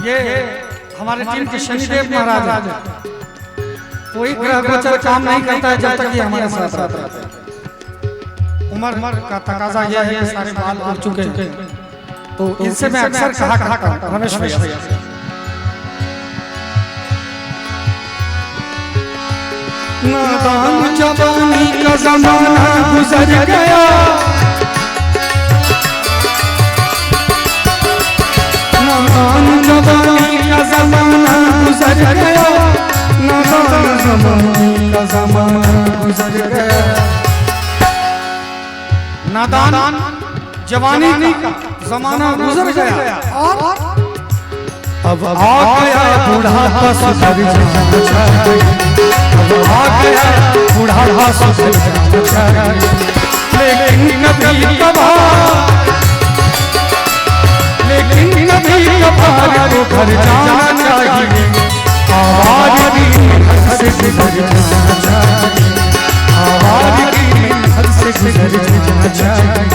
ये हमारे टीम के शनिदेव महाराज है। कोई ग्रह गोचर काम नहीं करता है जब तक ये हमारे साथ रहता है। उम्र का तकाजा यह है, सारे बाल उड़ चुके हैं, तो इनसे मैं अक्सर कहा करता हूं रमेश भैया से, नादान जवानी का जमाना गुजर गया, नादान जवानी का जमाना गुजर गया, नादान जवानी का जमाना गुजर गया। नादान जवानी का जमाना गुजर गया और अब आ गया बुढ़ापा सुधर जाए, अब आ गया बुढ़ापा सुधर जाए, लेकिन कभी कभार, लेकिन कभी कभार तो घर जाना चाहिए, आवाज भी हद से गुजर जाना चाहिए, आवाज भी हद से गुजर जाना चाहिए।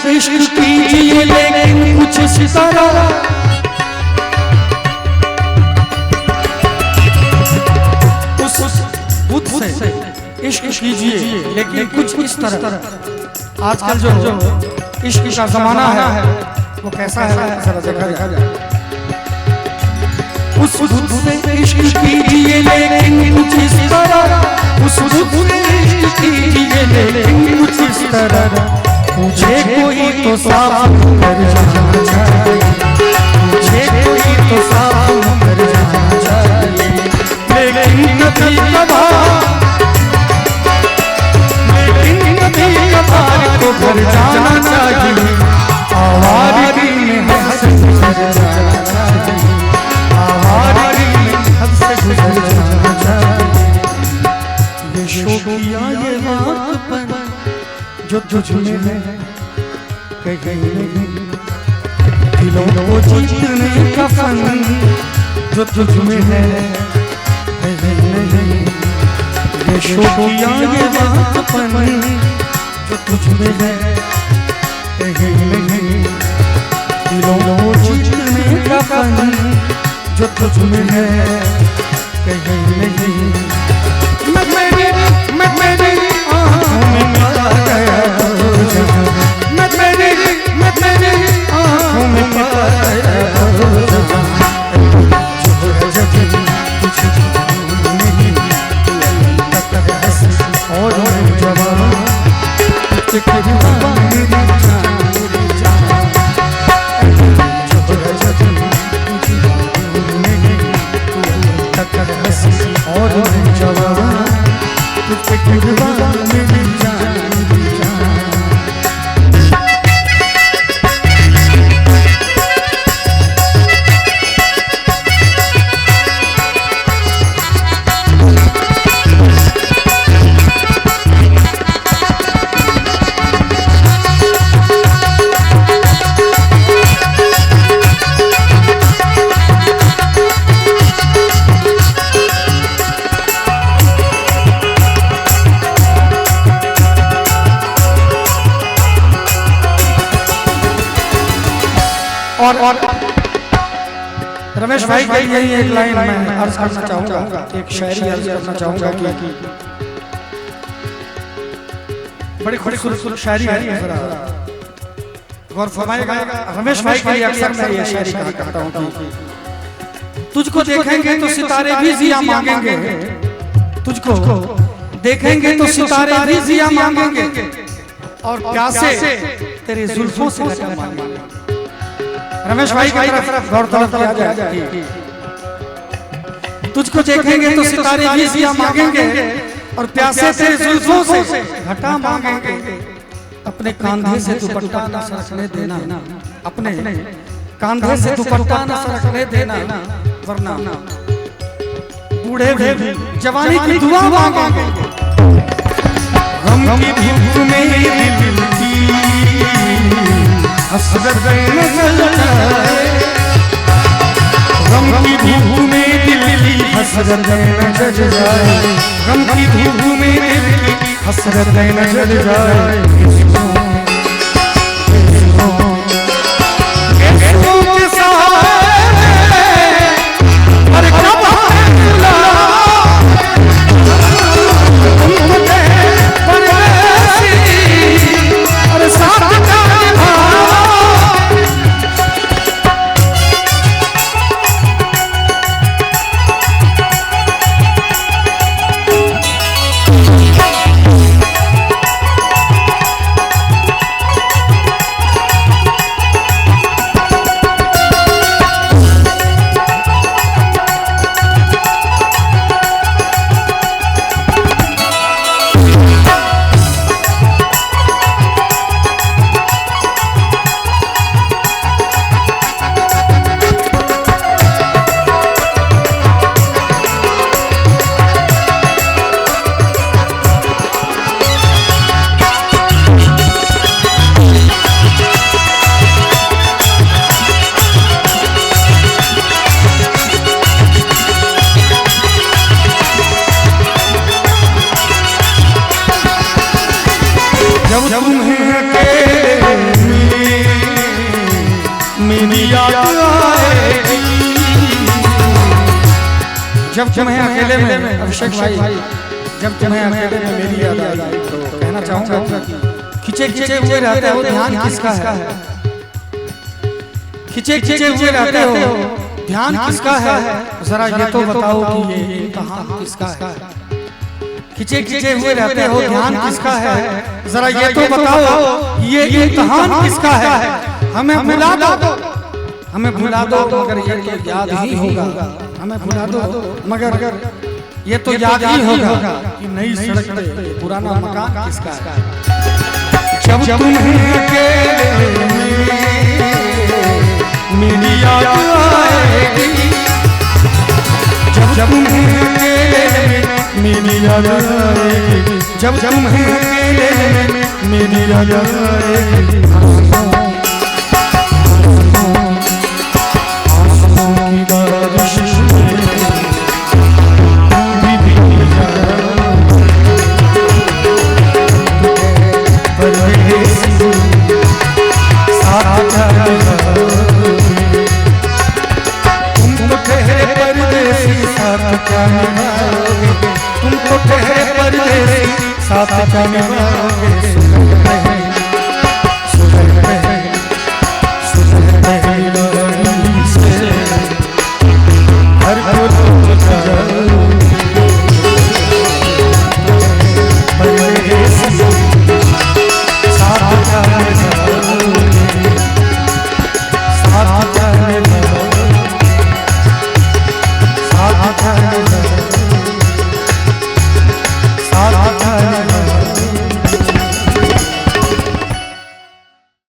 इश्क कीजिए लेकिन कुछ इस तरह, उस बुद्ध से इश्क कीजिए लेकिन कुछ इस तरह। आजकल जो इश्क का जमाना है वो कैसा है जरा देखा जाए। उस बुद्ध से इश्क कीजिए लेकिन कुछ इस तरह, उस बुद्ध से इश्क कीजिए लेकिन कुछ इस तरह। मुझे कोई तो साफ कर जाना चाहिए, मुझे कोई तो साफ कर जाना चाहिए, लेकिन कभी कभार, लेकिन कभी कभार तो घर जाना चाहिए, आवाज़ में हद से गुजर जाना चाहिए, आवाज़ में हद से गुजर जाना चाहिए। ये शोकिया ये बात पर जो तुझ में है कहीं नहीं, दिलों को जीतने का फन जो तुझ में है कहीं नहीं। ये शोकिया ये बातपन जो तुझ में है कहीं नहीं, दिलों को जीतने का फन जो तुझ में है कहीं नहीं। मेरी आँखों में पा गया तो जहाँ, मेरी आँखों में पा गया तो जहाँ, जो जगह तुझे नहीं तक हंसी और मैं जवान, तुझे दीवान मेरी जान, मेरी जान, जो जगह तुझे नहीं तक हंसी और मैं जवान, तुझे दीवान मेरी जान, मेरी जान। और रमेश भाई की यही एक लाइन मैं अर्ज करना चाहूंगा, एक शायरी अर्ज करना चाहूंगा कि बड़ी खूबसूरत शायरी है, जरा गौर फरमाइएगा। रमेश भाई के लिए अक्सर मैं ये शायरी कहा करता हूं कि तुझको देखेंगे तो सितारे भी जिया मांगेंगे, तुझको देखेंगे तो सितारे भी जिया मांगेंगे, और प्यासे तेरे जुल्फों से लगा मांगेंगे। रमेश भाई की तरफ गौर तलब किया जाए, तुझको देखेंगे तो सितारे भी जिया मांगेंगे, और प्यासे तेरे जुल्फों से घटा मांगेंगे। अपने कांधे से दुपट्टा न सरकने देना, अपने कांधे से दुपट्टा न सरकने देना, वरना बूढ़े भी जवानी की दुआ मांगेंगे। गम की धूप में दिल की हसरत न जल जाए, गम की धूप में दिल की हसरत न जल जाए, गम की धूप में दिल की हसरत न जल जाए। जब तुम्हें अकेले मेरी याद आएगी, जब तुम्हें अकेले में अभिषेक भाई, जब तुम्हें अकेले में मेरी याद आएगी, तो कहना चाहूंगा खिंचे खिंचे हुए रहते हो, ध्यान किसका है? खिंचे खिंचे हुए रहते हो, ध्यान किसका है? जरा ये तो बताओ कि ये इम्तिहान किसका है? खिंचे खिंचे हुए रहते हो, ध्यान किसका है? जरा ये तो बताओ ये इम्तिहान किसका है? हमें भुला दो, हमें भुला दो, मगर ये तो याद ही होगा। हमें भुला दो, मगर ये तो याद ही होगा कि नई सड़क पे पुराना मकान किसका है। जब तुम्हें अकेले मेरी याद आएगी, जब तुम्हें अकेले मेरी याद आएगी, जब तुम्हें अकेले मेरी याद आएगी। आंसुओं की बारिश तुम तो ठहरे परदेसी, साथ क्या निभाओगे?